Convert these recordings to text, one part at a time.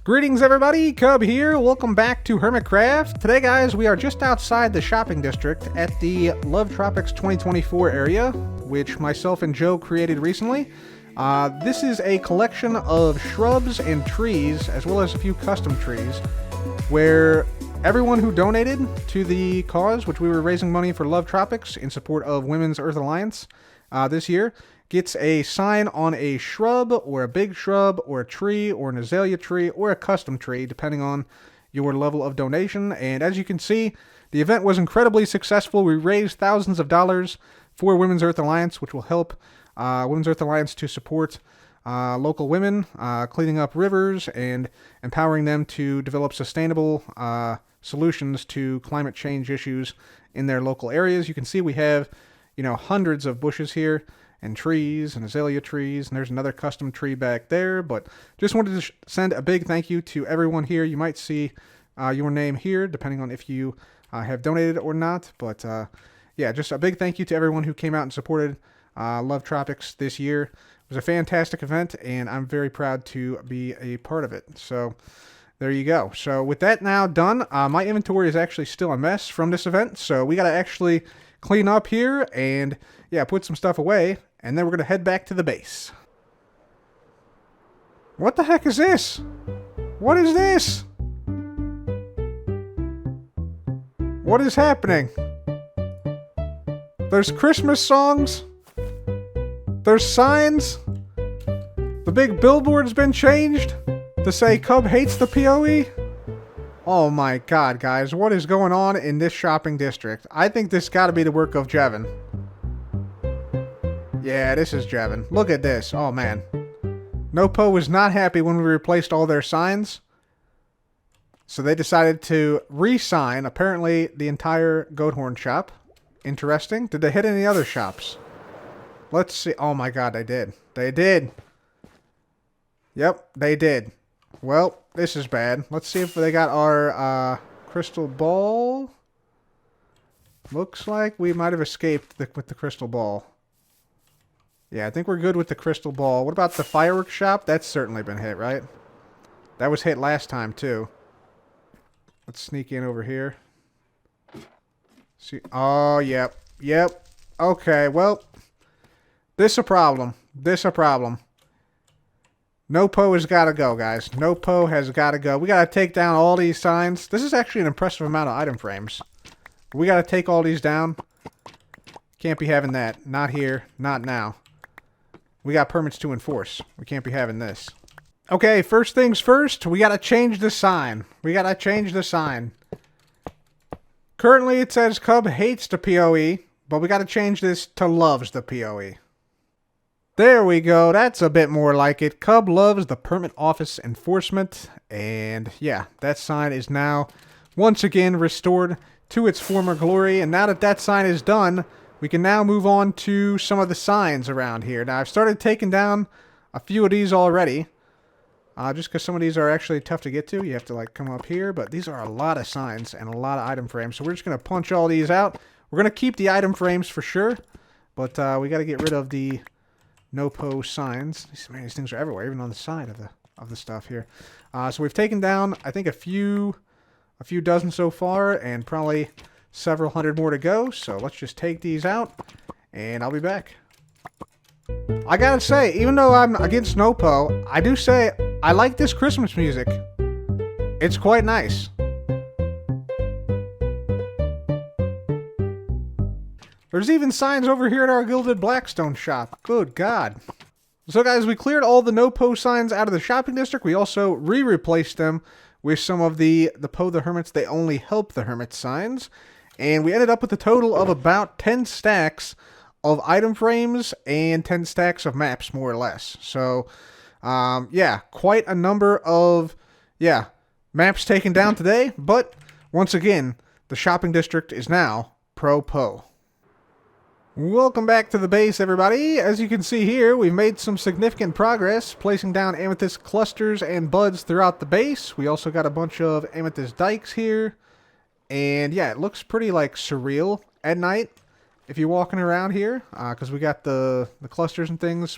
Greetings everybody, Cub here. Welcome back to Hermitcraft. Today guys, we are just outside the shopping district at the Love Tropics 2024 area, which myself and Joe created recently. This is a collection of shrubs and trees, as well as a few custom trees, where everyone who donated to the cause, which we were raising money for Love Tropics in support of Women's Earth Alliance this year, gets a sign on a shrub, or a big shrub, or a tree, or an azalea tree, or a custom tree, depending on your level of donation. And as you can see, the event was incredibly successful. We raised thousands of dollars for Women's Earth Alliance, which will help Women's Earth Alliance to support local women, cleaning up rivers, and empowering them to develop sustainable solutions to climate change issues in their local areas. You can see we have, hundreds of bushes here, and trees, and azalea trees, and there's another custom tree back there. But just wanted to send a big thank you to everyone here. You might see your name here, depending on if you have donated or not. But yeah, just a big thank you to everyone who came out and supported Love Tropics this year. It was a fantastic event, and I'm very proud to be a part of it. So there you go. So with that now done, my inventory is actually still a mess from this event, so we got to actually clean up here and, yeah, put some stuff away, and then we're going to head back to the base. What the heck is this? What is this? What is happening? There's Christmas songs. There's signs. The big billboard's been changed to say Cub hates the PoE. Oh my god, guys, what is going on in this shopping district? I think this got to be the work of Jevin. Yeah, this is Jevin. Look at this. Oh man. No Poe was not happy when we replaced all their signs, so they decided to re-sign, apparently, the entire goat horn shop. Interesting. Did they hit any other shops? Let's see. Oh my god, they did. They did. Yep, they did. Well, this is bad. Let's see if they got our crystal ball. Looks like we might have escaped with the crystal ball. Yeah, I think we're good with the crystal ball. What about the firework shop? That's certainly been hit, right? That was hit last time, too. Let's sneak in over here. See. Oh, yep. Yep. Okay, well, this a problem. This a problem. No Poe has got to go, guys. No Poe has got to go. We got to take down all these signs. This is actually an impressive amount of item frames. We got to take all these down. Can't be having that. Not here. Not now. We got permits to enforce. We can't be having this. Okay, first things first. We got to change the sign. We got to change the sign. Currently, it says Cub hates the PoE, but we got to change this to loves the PoE. There we go. That's a bit more like it. Cub loves the permit office enforcement. And yeah, that sign is now once again restored to its former glory. And now that that sign is done, we can now move on to some of the signs around here. Now, I've started taking down a few of these already. Just because some of these are actually tough to get to. You have to like come up here. But these are a lot of signs and a lot of item frames. So we're just going to punch all these out. We're going to keep the item frames for sure. But we got to get rid of the No Poe signs. Man, these things are everywhere, even on the side of the stuff here. So we've taken down, I think, a few dozen so far, and probably several hundred more to go. So let's just take these out, and I'll be back. I gotta say, even though I'm against No Poe, I do say I like this Christmas music. It's quite nice. There's even signs over here at our Gilded Blackstone shop. Good God. So guys, we cleared all the No Poe signs out of the shopping district. We also replaced them with some of the Poe the Hermits, they only help the Hermits signs. And we ended up with a total of about 10 stacks of item frames and 10 stacks of maps, more or less. So, yeah, quite a number of, maps taken down today. But, once again, the shopping district is now pro-Poe. Welcome back to the base, everybody. As you can see here, we've made some significant progress placing down amethyst clusters and buds throughout the base. We also got a bunch of amethyst dikes here. And yeah, it looks pretty like surreal at night if you're walking around here, because we got the clusters and things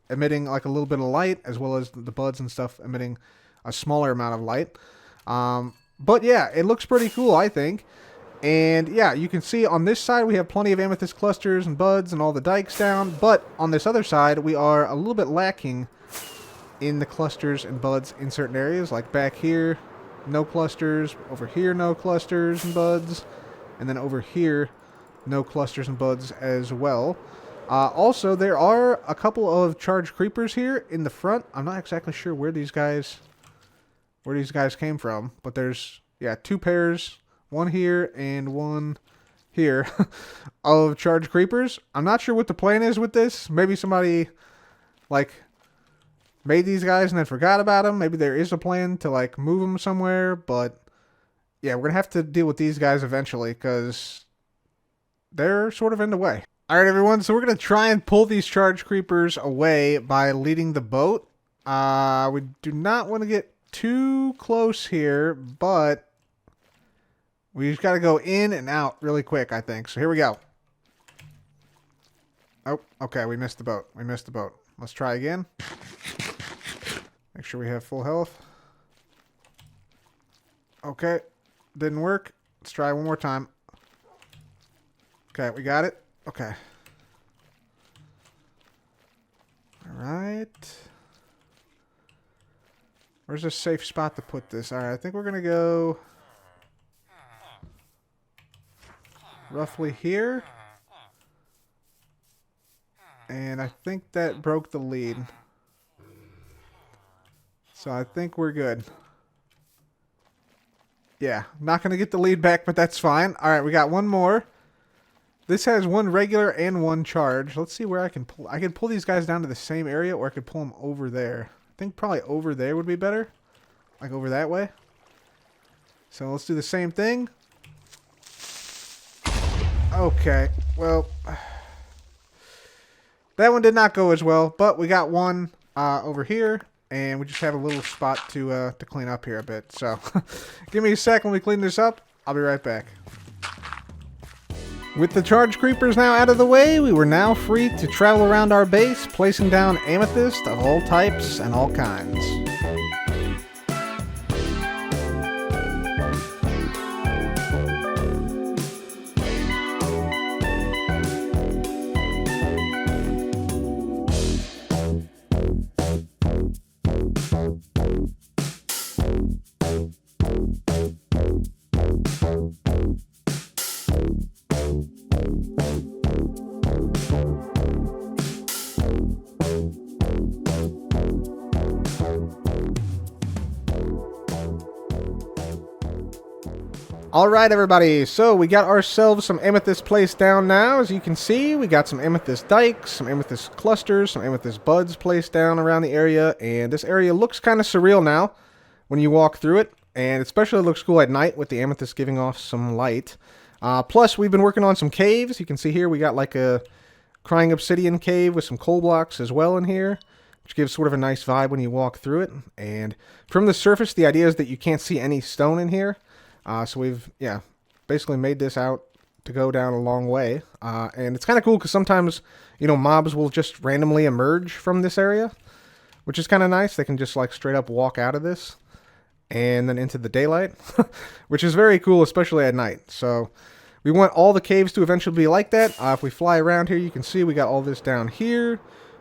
emitting like a little bit of light, as well as the buds and stuff emitting a smaller amount of light. But yeah, it looks pretty cool, I think. And yeah, you can see on this side we have plenty of amethyst clusters and buds and all the dikes down. But on this other side, we are a little bit lacking in the clusters and buds in certain areas. Like back here, no clusters. Over here, no clusters and buds. And then over here, no clusters and buds as well. Also, there are a couple of charged creepers here in the front. I'm not exactly sure where these guys came from, but there's, yeah, 2 pairs, one here and one here, of charged creepers. I'm not sure what the plan is with this. Maybe somebody, like, made these guys and then forgot about them. Maybe there is a plan to, like, move them somewhere, but yeah, we're going to have to deal with these guys eventually because they're sort of in the way. Alright everyone, so we're going to try and pull these charged creepers away by leading the boat. We do not want to get too close here, but we just got to go in and out really quick, I think. So here we go. Oh, okay, we missed the boat. We missed the boat. Let's try again. Make sure we have full health. Okay, didn't work. Let's try one more time. Okay, we got it. Okay. Alright. Where's a safe spot to put this? Alright, I think we're going to go roughly here. And I think that broke the lead. So I think we're good. Yeah, not going to get the lead back, but that's fine. Alright, we got one more. This has one regular and one charge. Let's see where I can pull. I can pull these guys down to the same area, or I could pull them over there. I think probably over there would be better. Like over that way. So let's do the same thing. Okay, well, that one did not go as well, but we got one over here, and we just have a little spot to clean up here a bit. So give me a sec when we clean this up. I'll be right back. With the charge creepers now out of the way, we were now free to travel around our base, placing down amethyst of all types and all kinds. Alright everybody, so we got ourselves some amethyst placed down now. As you can see, we got some amethyst dikes, some amethyst clusters, some amethyst buds placed down around the area, and this area looks kind of surreal now when you walk through it, and especially looks cool at night with the amethyst giving off some light. Plus, we've been working on some caves. You can see here we got like a crying obsidian cave with some coal blocks as well in here, which gives sort of a nice vibe when you walk through it. And from the surface, the idea is that you can't see any stone in here. So we've, yeah, basically made this out to go down a long way. And it's kind of cool because sometimes, you know, mobs will just randomly emerge from this area, which is kind of nice. They can just like straight up walk out of this and then into the daylight, which is very cool, especially at night. So we want all the caves to eventually be like that. If we fly around here, you can see we got all this down here.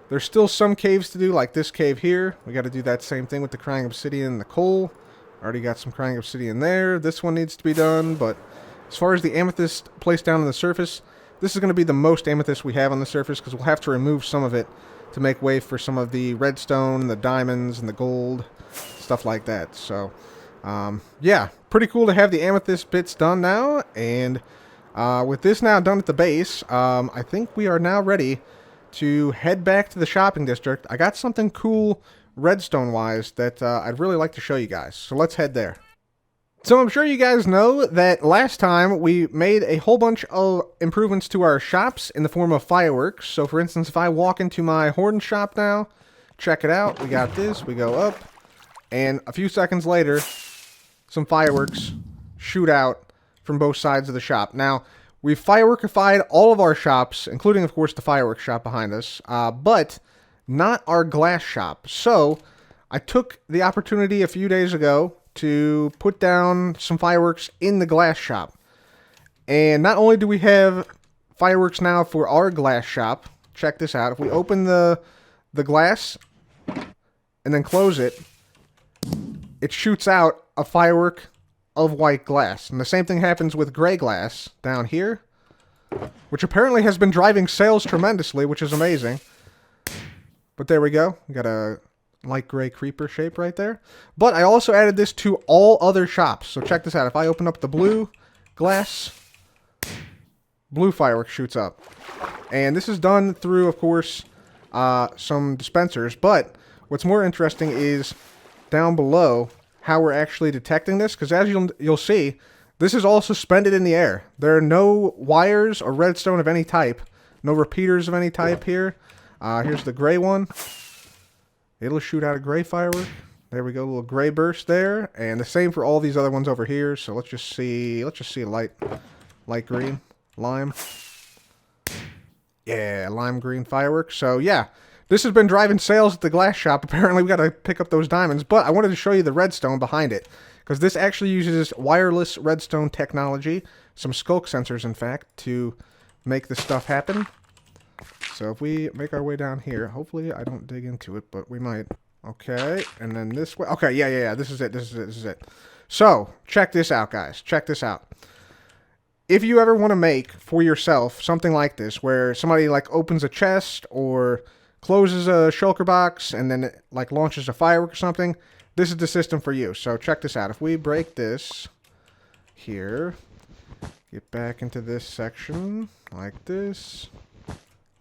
There's still some caves to do, like this cave here. We got to do that same thing with the crying obsidian and the coal. Already got some crying obsidian there. This one needs to be done, but as far as the amethyst placed down on the surface, this is going to be the most amethyst we have on the surface because we'll have to remove some of it to make way for some of the redstone, the diamonds, and the gold, stuff like that. So, yeah, pretty cool to have the amethyst bits done now, and with this now done at the base, I think we are now ready to head back to the shopping district. I got something cool redstone-wise that I'd really like to show you guys. So let's head there. So I'm sure you guys know that last time we made a whole bunch of improvements to our shops in the form of fireworks. So for instance, if I walk into my horn shop now, check it out. We got this. We go up. And a few seconds later, some fireworks shoot out from both sides of the shop. Now, we've fireworkified all of our shops, including, of course, the fireworks shop behind us. But not our glass shop. So I took the opportunity a few days ago to put down some fireworks in the glass shop. And not only do we have fireworks now for our glass shop, check this out. If we open the glass and then close it, it shoots out a firework of white glass. And the same thing happens with gray glass down here, which apparently has been driving sales tremendously, which is amazing. But there we go. We got a light gray creeper shape right there. But I also added this to all other shops. So check this out. If I open up the blue glass, blue firework shoots up. And this is done through, of course, some dispensers. But what's more interesting is down below how we're actually detecting this. Because as you'll see, this is all suspended in the air. There are no wires or redstone of any type. No repeaters of any type here. Here's the gray one. It'll shoot out a gray firework. There we go, a little gray burst there. And the same for all these other ones over here. So let's just see light green, lime. Yeah, lime green fireworks. So yeah, this has been driving sales at the glass shop. Apparently we got to pick up those diamonds. But I wanted to show you the redstone behind it, because this actually uses wireless redstone technology, some skulk sensors in fact, to make this stuff happen. So if we make our way down here, hopefully I don't dig into it, but we might. Okay, and then this way. Okay, yeah. This is it. So, check this out, guys. Check this out. If you ever want to make for yourself something like this, where somebody like opens a chest or closes a shulker box and then it like launches a firework or something, this is the system for you. So check this out. If we break this here, get back into this section like this.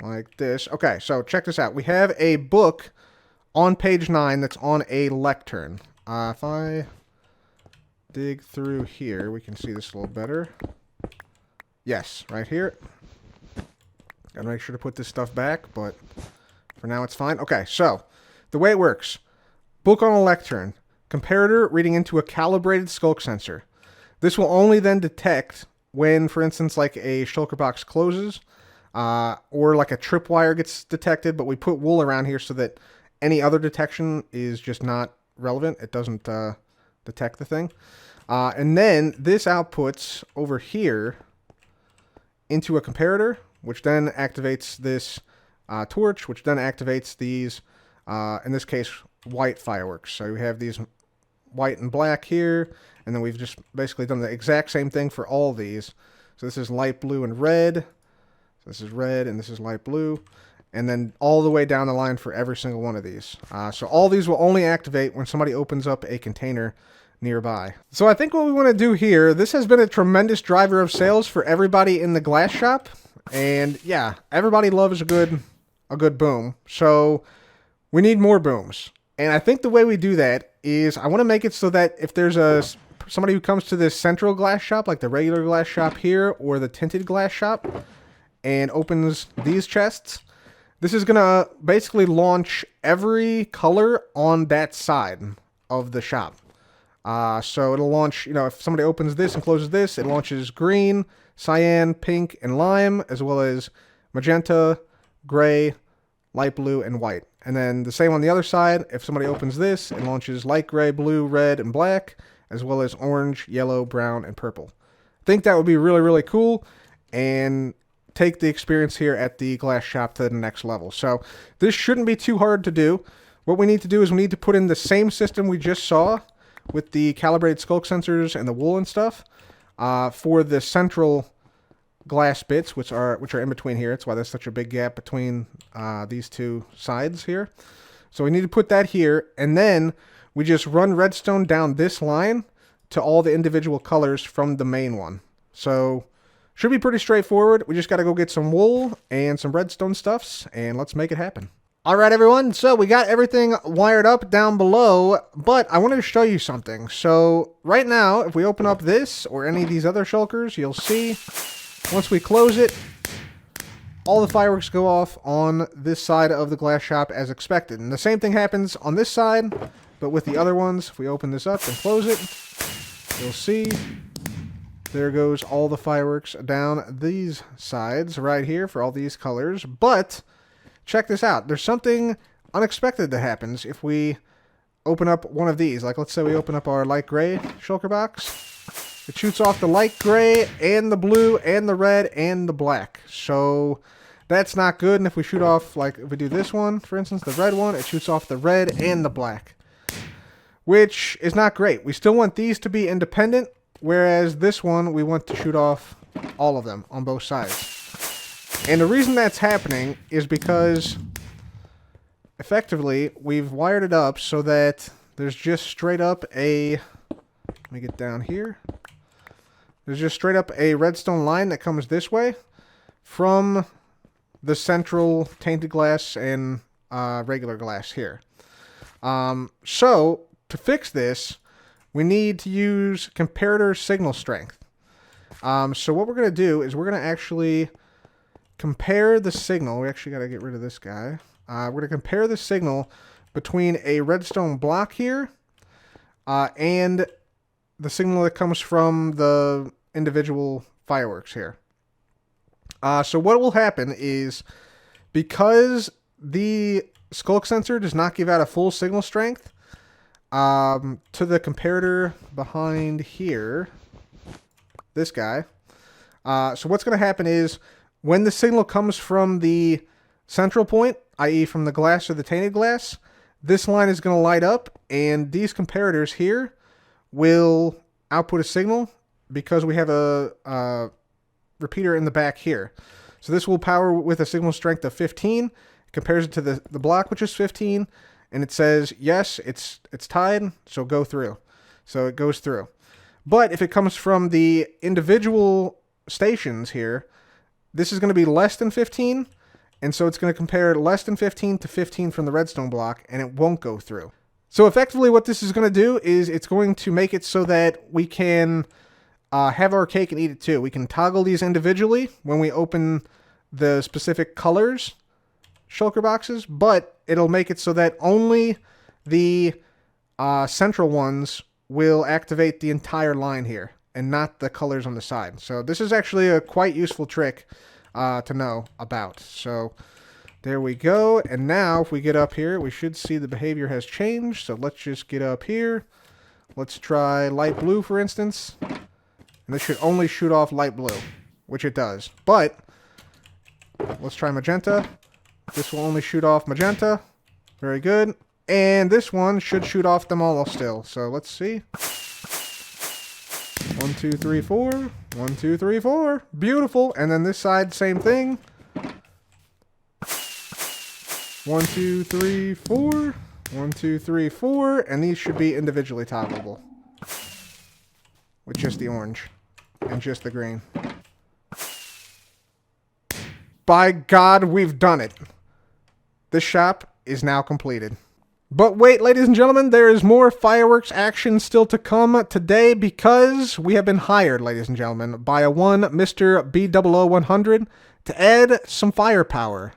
Like this. Okay, so check this out. We have a book on page 9 that's on a lectern. If I dig through here, we can see this a little better. Yes, right here. Gotta make sure to put this stuff back, but for now it's fine. Okay, so the way it works. Book on a lectern. Comparator reading into a calibrated skulk sensor. This will only then detect when, for instance, like a shulker box closes, or like a tripwire gets detected, but we put wool around here so that any other detection is just not relevant. It doesn't detect the thing. And then this outputs over here into a comparator, which then activates this torch, which then activates these, in this case, white fireworks. So we have these white and black here, and then we've just basically done the exact same thing for all these. So this is light blue and red. This is red, and this is light blue. And then all the way down the line for every single one of these. So all these will only activate when somebody opens up a container nearby. So I think what we want to do here, this has been a tremendous driver of sales for everybody in the glass shop. And yeah, everybody loves a good boom. So we need more booms. And I think the way we do that is I want to make it so that if there's somebody who comes to this central glass shop, like the regular glass shop here, or the tinted glass shop, and opens these chests, this is going to basically launch every color on that side of the shop. So it'll launch, if somebody opens this and closes this, it launches green, cyan, pink, and lime, as well as magenta, gray, light blue, and white. And then the same on the other side. If somebody opens this, it launches light gray, blue, red, and black, as well as orange, yellow, brown, and purple. I think that would be really, really cool, and take the experience here at the glass shop to the next level. So this shouldn't be too hard to do. What we need to do is we need to put in the same system we just saw with the calibrated skulk sensors and the wool and stuff for the central glass bits, which are in between here. That's why there's such a big gap between these two sides here. So we need to put that here, and then we just run redstone down this line to all the individual colors from the main one. So should be pretty straightforward. We just got to go get some wool and some redstone stuffs, and let's make it happen. All right, everyone. So we got everything wired up down below, but I wanted to show you something. So right now, if we open up this or any of these other shulkers, you'll see once we close it, all the fireworks go off on this side of the glass shop as expected. And the same thing happens on this side, but with the other ones, if we open this up and close it, you'll see there goes all the fireworks down these sides right here for all these colors. But check this out. There's something unexpected that happens if we open up one of these. Like, let's say we open up our light gray shulker box. It shoots off the light gray and the blue and the red and the black. So that's not good. And if we shoot off, like, if we do this one, for instance, the red one, it shoots off the red and the black, which is not great. We still want these to be independent, whereas this one, we want to shoot off all of them on both sides. And the reason that's happening is because effectively we've wired it up so that there's just straight up a, let me get down here. There's just straight up a redstone line that comes this way from the central tainted glass and regular glass here. So to fix this, we need to use comparator signal strength. So what we're going to do is we're going to actually compare the signal. We actually got to get rid of this guy. We're going to compare the signal between a redstone block here and the signal that comes from the individual fireworks here. So what will happen is, because the skulk sensor does not give out a full signal strength to the comparator behind here, this guy. So what's going to happen is, when the signal comes from the central point, i.e. from the glass or the tainted glass, this line is going to light up, and these comparators here will output a signal because we have a repeater in the back here. So this will power with a signal strength of 15. It compares it to the block, which is 15, and it says, yes, it's tied, so go through. So it goes through. But if it comes from the individual stations here, this is going to be less than 15, and so it's going to compare less than 15 to 15 from the redstone block, and it won't go through. So effectively what this is going to do is it's going to make it so that we can have our cake and eat it too. We can toggle these individually when we open the specific colors shulker boxes, but it'll make it so that only the central ones will activate the entire line here, and not the colors on the side. So this is actually a quite useful trick to know about. So there we go. And now if we get up here, we should see the behavior has changed. So let's just get up here. Let's try light blue, for instance. And this should only shoot off light blue, which it does. But let's try magenta. This will only shoot off magenta. Very good. And this one should shoot off them all still. So let's see. 1, 2, 3, 4. 1, 2, 3, 4. Beautiful. And then this side, same thing. 1, 2, 3, 4. 1, 2, 3, 4. And these should be individually toggleable with just the orange and just the green. By God, we've done it. This shop is now completed. But wait, ladies and gentlemen, there is more fireworks action still to come today, because we have been hired, ladies and gentlemen, by a one Mr. B00-100 to add some firepower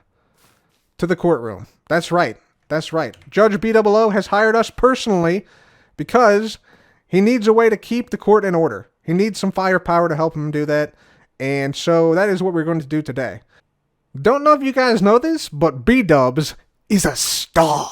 to the courtroom. That's right. That's right. Judge B00 has hired us personally because he needs a way to keep the court in order. He needs some firepower to help him do that, and so that is what we're going to do today. Don't know if you guys know this, but B-Dubs is a star.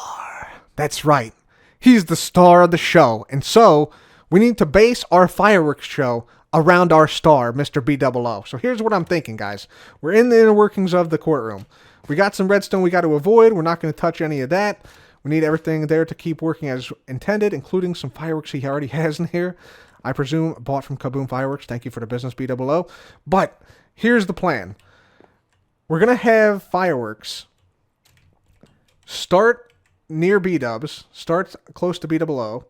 That's right. He's the star of the show. And so we need to base our fireworks show around our star, Mr. B00. So here's what I'm thinking, guys. We're in the inner workings of the courtroom. We got some redstone we got to avoid. We're not going to touch any of that. We need everything there to keep working as intended, including some fireworks he already has in here. I presume bought from Kaboom Fireworks. Thank you for the business, B00. But here's the plan. We're going to have fireworks start near B-Dubs, starts close to B00,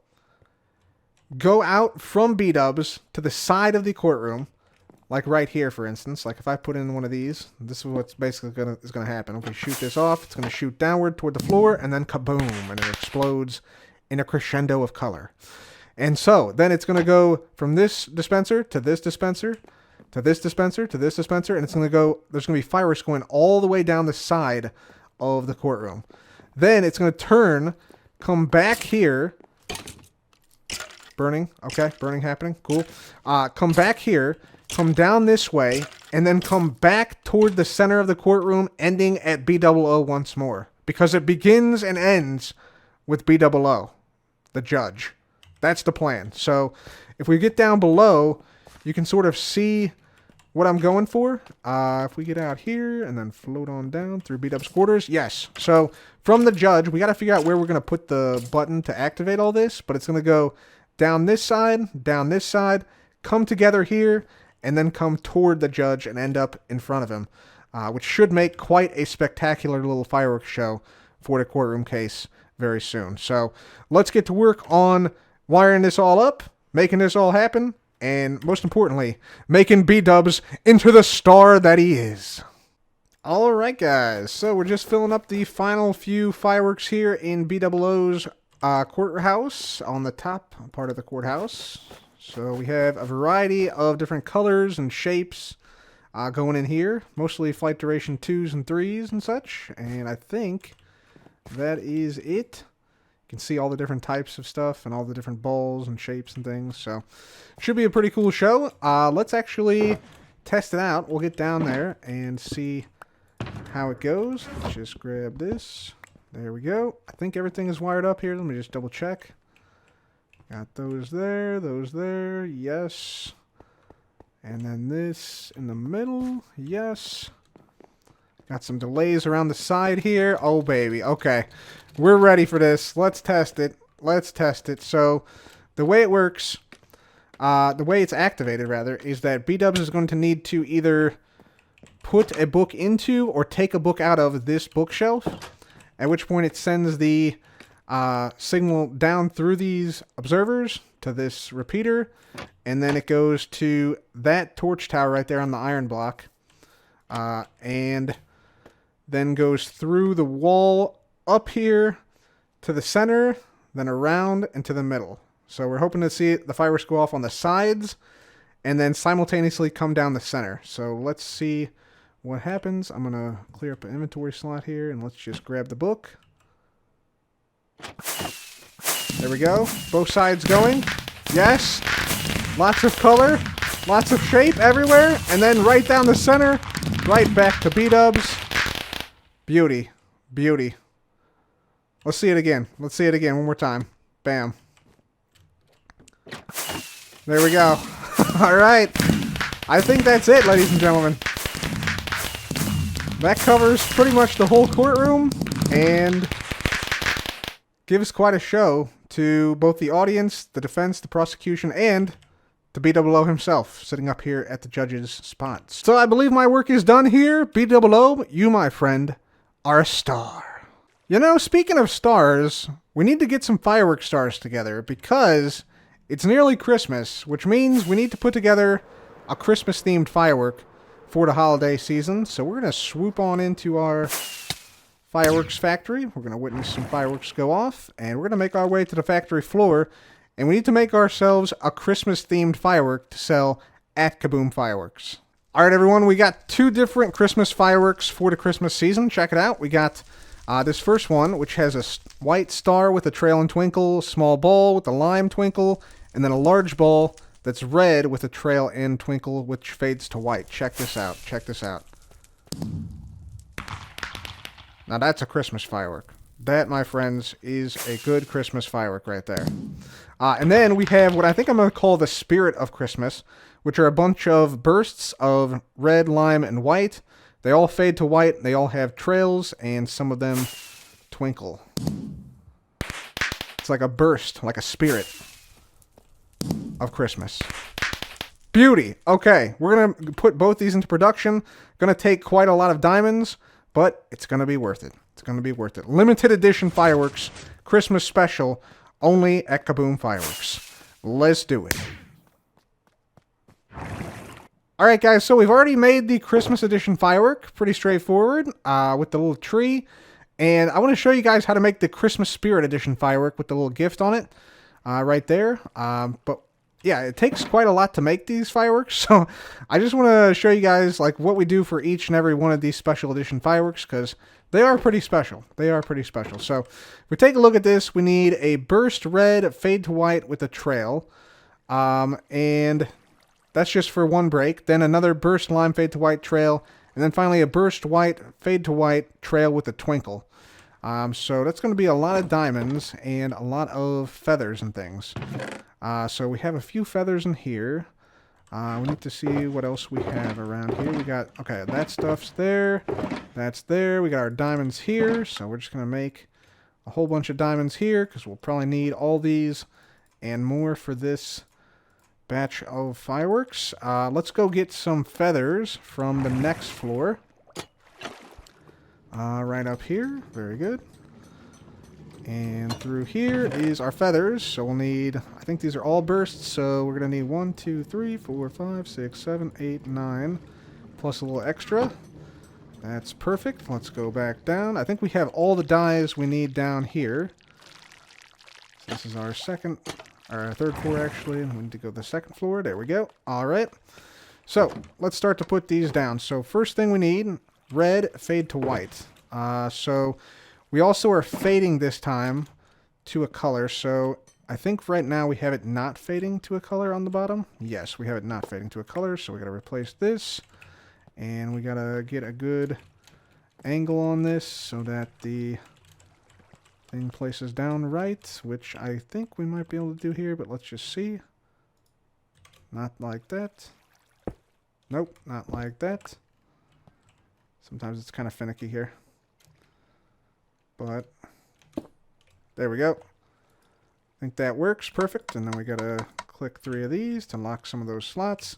go out from B-Dubs to the side of the courtroom, like right here, for instance. Like if I put in one of these, this is what's basically going to happen. If we shoot this off, it's going to shoot downward toward the floor, and then kaboom, and it explodes in a crescendo of color. And so then it's going to go from this dispenser to this dispenser to this dispenser to this dispenser, and it's going to go, there's going to be fireworks going all the way down the side of the courtroom. Then it's going to turn, come back here. Burning. Okay, burning happening. Cool. Come back here, come down this way, and then come back toward the center of the courtroom, ending at B00 once more. Because it begins and ends with B00. the judge. That's the plan. So if we get down below, you can sort of see what I'm going for. If we get out here and then float on down through B-Dub's quarters. Yes. So from the judge, we got to figure out where we're going to put the button to activate all this. But it's going to go down this side, come together here, and then come toward the judge and end up in front of him. Which should make quite a spectacular little fireworks show for the courtroom case very soon. So let's get to work on wiring this all up, making this all happen, and most importantly, making B-Dubs into the star that he is. Alright guys, so we're just filling up the final few fireworks here in B-Double-O's courthouse, on the top part of the courthouse. So we have a variety of different colors and shapes going in here, mostly flight duration 2s and 3s and such, and I think that is it. You can see all the different types of stuff and all the different balls and shapes and things, so should be a pretty cool show. Let's actually test it out. We'll get down there and see how it goes. Let's just grab this. There we go. I think everything is wired up here. Let me just double check. Got those there, yes. And then this in the middle, yes. Got some delays around the side here. Oh, baby. Okay. We're ready for this. Let's test it. So, the way it works, the way it's activated, rather, is that B-Dubs is going to need to either put a book into or take a book out of this bookshelf, at which point it sends the signal down through these observers to this repeater, and then it goes to that torch tower right there on the iron block, and then goes through the wall up here to the center, then around and to the middle. So we're hoping to see the fireworks go off on the sides and then simultaneously come down the center. So let's see what happens. I'm going to clear up an inventory slot here, and let's just grab the book. There we go. Both sides going. Yes. Lots of color. Lots of shape everywhere. And then right down the center. Right back to B-Dubs. Beauty. Beauty. Let's see it again. Let's see it again one more time. Bam. There we go. Alright. I think that's it, ladies and gentlemen. That covers pretty much the whole courtroom and gives quite a show to both the audience, the defense, the prosecution, and the B-Double-O himself, sitting up here at the judge's spots. So I believe my work is done here. B-Double-O, you, my friend, are a star. You know, speaking of stars, we need to get some fireworks stars together because it's nearly Christmas, which means we need to put together a Christmas-themed firework for the holiday season. So we're going to swoop on into our fireworks factory. We're going to witness some fireworks go off, and we're going to make our way to the factory floor, and we need to make ourselves a Christmas-themed firework to sell at Kaboom Fireworks. Alright everyone, we got two different Christmas fireworks for the Christmas season. Check it out. We got this first one, which has a white star with a trail and twinkle, small ball with a lime twinkle, and then a large ball that's red with a trail and twinkle, which fades to white. Check this out. Check this out. Now that's a Christmas firework. That, my friends, is a good Christmas firework right there. And then we have what I think I'm going to call the Spirit of Christmas, which are a bunch of bursts of red, lime, and white. They all fade to white. They all have trails, and some of them twinkle. It's like a burst, like a spirit of Christmas. Beauty. Okay, we're going to put both these into production. Going to take quite a lot of diamonds, but it's going to be worth it. It's going to be worth it. Limited edition fireworks, Christmas special, only at Kaboom Fireworks. Let's do it. Alright guys, so we've already made the Christmas edition firework. Pretty straightforward, with the little tree. And I want to show you guys how to make the Christmas Spirit edition firework with the little gift on it. Right there. But yeah, it takes quite a lot to make these fireworks. So I just want to show you guys like what we do for each and every one of these special edition fireworks, because they are pretty special. They are pretty special. So if we take a look at this, we need a burst red fade to white with a trail. And that's just for one break. Then another burst lime fade to white trail. And then finally a burst white fade to white trail with a twinkle. So that's going to be a lot of diamonds and a lot of feathers and things. So we have a few feathers in here. We need to see what else we have around here. We got, okay, that stuff's there. That's there. We got our diamonds here. So we're just going to make a whole bunch of diamonds here because we'll probably need all these and more for this batch of fireworks. Let's go get some feathers from the next floor. Right up here. Very good. And through here is our feathers. So we'll need, I think these are all bursts. So we're going to need 1, 2, 3, 4, 5, 6, 7, 8, 9. Plus a little extra. That's perfect. Let's go back down. I think we have all the dyes we need down here. So this is our third floor actually. We need to go to the second floor. There we go. All right. So let's start to put these down. So first thing we need, red fade to white. So we also are fading this time to a color. So I think right now we have it not fading to a color on the bottom. Yes, we have it not fading to a color. So we got to replace this. And we got to get a good angle on this so that the thing places down right, which I think we might be able to do here, but let's just see. Not like that. Nope, not like that. Sometimes it's kind of finicky here. But there we go. I think that works perfect. And then we got to click 3 of these to lock some of those slots.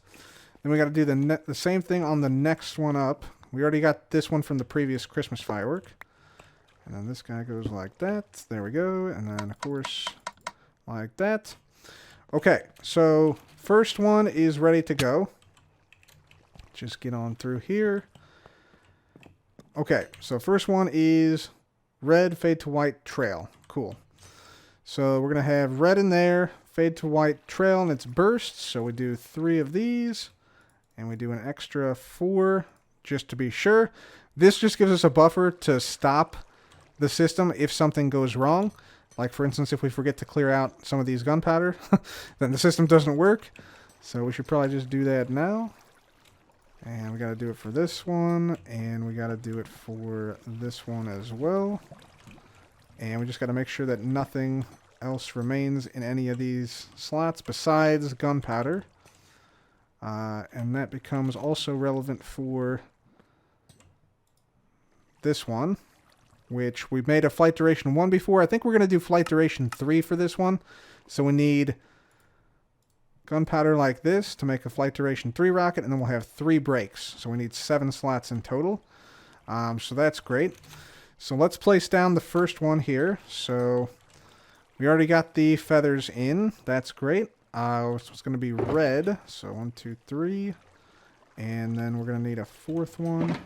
Then we got to do the same thing on the next one up. We already got this one from the previous Christmas firework. And then this guy goes like that. There we go. And then, of course, like that. Okay, so first one is ready to go. Just get on through here. Okay, so first one is red fade to white trail. Cool. So we're going to have red in there, fade to white trail, and it's bursts. So we do 3 of these, and we do an extra 4 just to be sure. This just gives us a buffer to stop the system if something goes wrong. Like, for instance, if we forget to clear out some of these gunpowder, then the system doesn't work. So we should probably just do that now. And we got to do it for this one, and we got to do it for this one as well. And we just got to make sure that nothing else remains in any of these slots besides gunpowder. And that becomes also relevant for this one, which we made a flight duration 1 before. I think we're going to do flight duration 3 for this one. So we need gunpowder like this to make a flight duration 3 rocket, and then we'll have 3 breaks. So we need 7 slots in total. So that's great. So let's place down the first one here. So we already got the feathers in. That's great. So it's going to be red. So 1, 2, 3. And then we're going to need a 4th one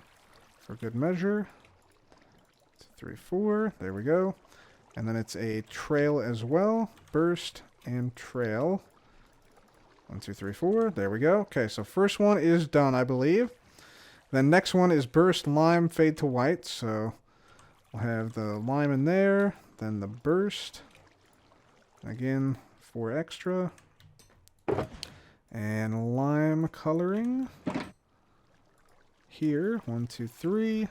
for good measure. 2, 3, 4. There we go. And then it's a trail as well. Burst and trail. 1, 2, 3, 4. There we go. Okay, so first one is done, I believe. Then next one is burst, lime, fade to white. So we'll have the lime in there. Then the burst. Again, 4 extra. And lime coloring. Here. 1, 2, 3.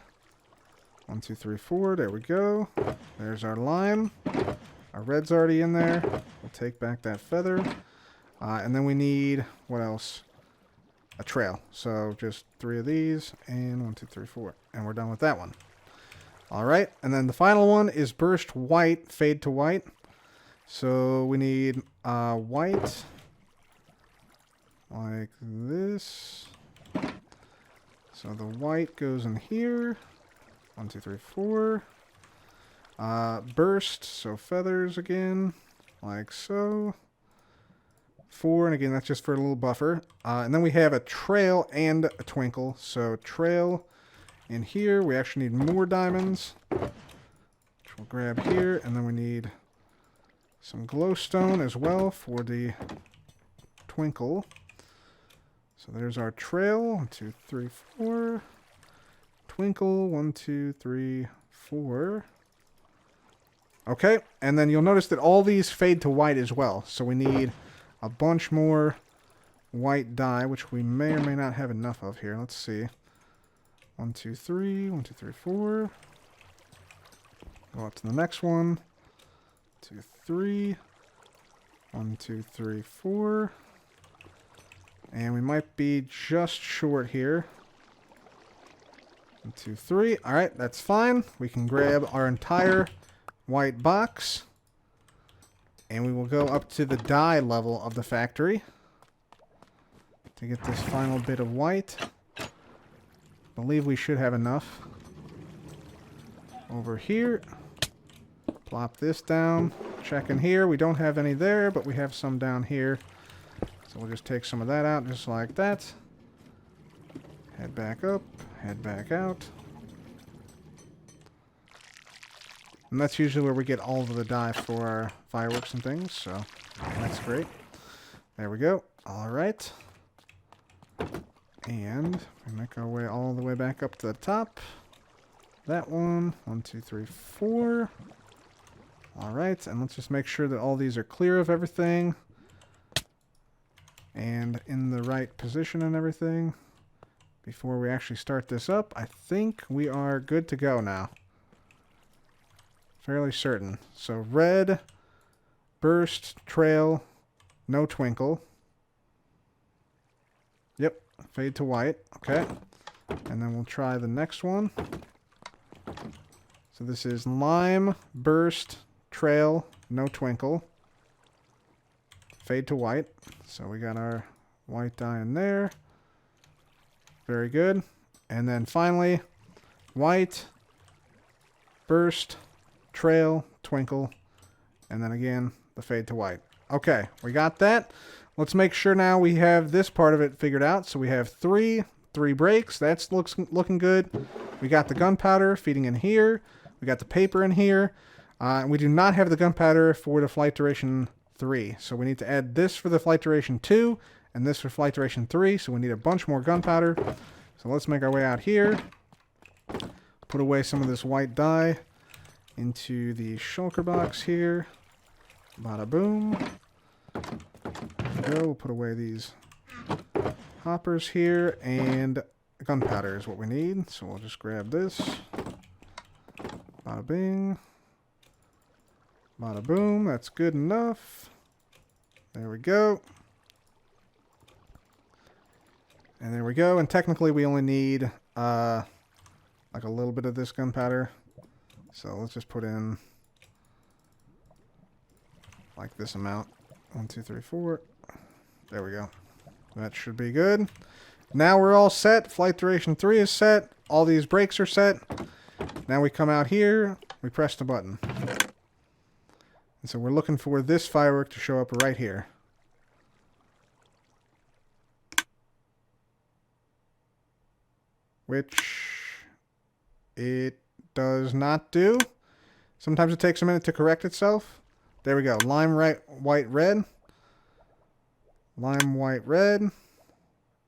1, 2, 3, 4. There we go. There's our lime. Our red's already in there. We'll take back that feather. And then we need, what else? A trail. So just 3 of these, and 1, 2, 3, 4. And we're done with that one. All right, and then the final one is burst white, fade to white. So we need white, like this. So the white goes in here. 1, 2, 3, 4. Burst, so feathers again, like so. 4, and again, that's just for a little buffer. And then we have a trail and a twinkle. So trail in here. We actually need more diamonds, which we'll grab here. And then we need some glowstone as well for the twinkle. So there's our trail. 1, 2, 3, 4. Twinkle. 1, 2, 3, 4. Okay, and then you'll notice that all these fade to white as well. So we need a bunch more white dye, which we may or may not have enough of here. Let's see. 1, 2, 3. 1, 2, 3, 4. Go up to the next one. 2, 3. 1, 2, 3, 4. And we might be just short here. 1, 2, 3. Alright, that's fine. We can grab our entire white box. And we will go up to the dye level of the factory to get this final bit of white. I believe we should have enough. Over here. Plop this down. Check in here. We don't have any there, but we have some down here. So we'll just take some of that out just like that. Head back up. Head back out. And that's usually where we get all of the dye for our fireworks and things, so that's great. There we go. Alright. And we make our way all the way back up to the top. That one. 1, 2, 3, 4. Alright, and let's just make sure that all these are clear of everything. And in the right position and everything. Before we actually start this up, I think we are good to go now. Fairly certain. So red, burst, trail, no twinkle. Yep, fade to white. Okay. And then we'll try the next one. So this is lime, burst, trail, no twinkle. Fade to white. So we got our white dye in there. Very good. And then finally, white, burst, trail, twinkle, and then again, the fade to white. Okay, we got that. Let's make sure now we have this part of it figured out. So we have three breaks. That's looking good. We got the gunpowder feeding in here. We got the paper in here. We do not have the gunpowder for the flight duration 3. So we need to add this for the flight duration 2 and this for flight duration 3. So we need a bunch more gunpowder. So let's make our way out here. Put away some of this white dye into the shulker box here. Bada boom. There we go. We'll put away these hoppers here, and gunpowder is what we need. So we'll just grab this. Bada bing. Bada boom. That's good enough. There we go. And there we go. And technically we only need like a little bit of this gunpowder. So let's just put in like this amount. 1, 2, 3, 4. There we go. That should be good. Now we're all set. Flight duration 3 is set. All these brakes are set. Now we come out here. We press the button. And so we're looking for this firework to show up right here. Which it does not do. Sometimes it takes a minute to correct itself. There we go. Lime, white, red. Lime, white, red.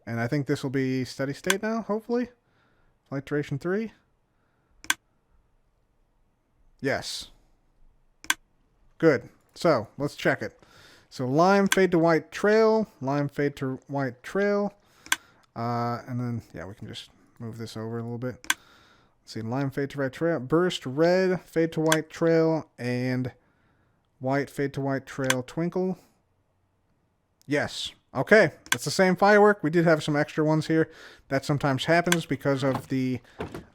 And I think this will be steady state now, hopefully. Flight duration 3. Yes. Good. So, let's check it. So, lime, fade to white, trail. Lime, fade to white, trail. And then, yeah, we can just move this over a little bit. Let's see, lime, fade to white, trail. Burst, red, fade to white, trail. And white, fade to white, trail, twinkle. Yes. Okay, it's the same firework. We did have some extra ones here. That sometimes happens because of the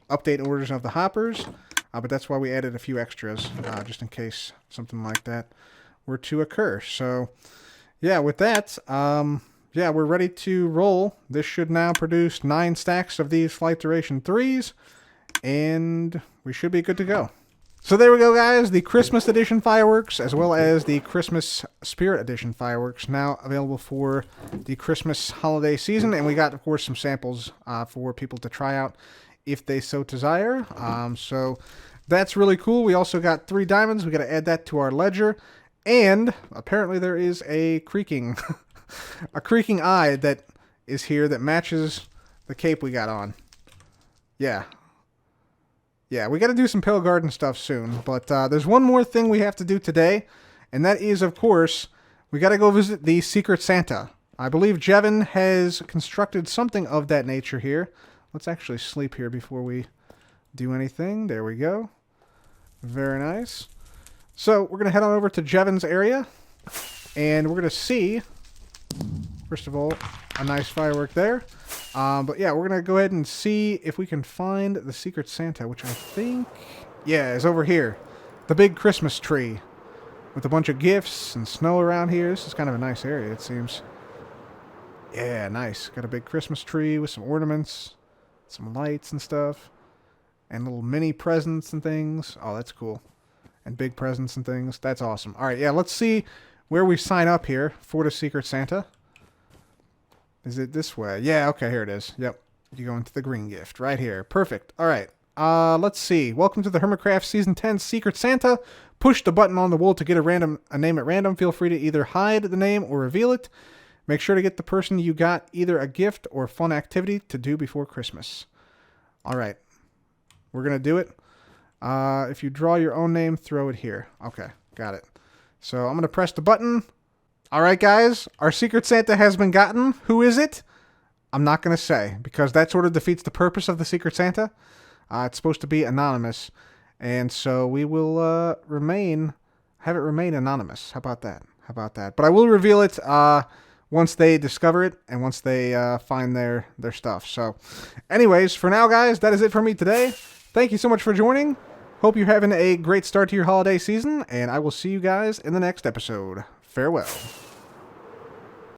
update orders of the hoppers. But that's why we added a few extras, just in case something like that were to occur. So, yeah, with that, yeah, we're ready to roll. This should now produce 9 stacks of these flight duration 3s, and we should be good to go. So there we go, guys. The Christmas edition fireworks, as well as the Christmas Spirit edition fireworks, now available for the Christmas holiday season. And we got, of course, some samples for people to try out if they so desire. So that's really cool. We also got 3 diamonds. We got to add that to our ledger. And apparently there is a creaking, a creaking eye that is here that matches the cape we got on. Yeah. Yeah, we got to do some Pale Garden stuff soon, but there's one more thing we have to do today, and that is, of course, we got to go visit the Secret Santa. I believe Jevin has constructed something of that nature here. Let's actually sleep here before we do anything. There we go. Very nice. So we're going to head on over to Jevon's area, and we're going to see, first of all, a nice firework there. But yeah, we're going to go ahead and see if we can find the Secret Santa, which I think, yeah, is over here. The big Christmas tree with a bunch of gifts and snow around here. This is kind of a nice area, it seems. Yeah, nice. Got a big Christmas tree with some ornaments, some lights and stuff, and little mini presents and things. Oh, that's cool. And big presents and things. That's awesome. All right, yeah, let's see where we sign up here for the Secret Santa. Is it this way? Yeah, okay, here it is. Yep. You go into the green gift right here. Perfect. All right. Let's see. Welcome to the Hermitcraft Season 10 Secret Santa. Push the button on the wall to get a name at random. Feel free to either hide the name or reveal it. Make sure to get the person you got either a gift or fun activity to do before Christmas. All right. We're going to do it. If you draw your own name, throw it here. Okay, got it. So I'm going to press the button. All right, guys, our Secret Santa has been gotten. Who is it? I'm not going to say, because that sort of defeats the purpose of the Secret Santa. It's supposed to be anonymous, and so we will have it remain anonymous. How about that? How about that? But I will reveal it once they discover it and once they find their stuff. So anyways, for now, guys, that is it for me today. Thank you so much for joining. Hope you're having a great start to your holiday season, and I will see you guys in the next episode. Farewell.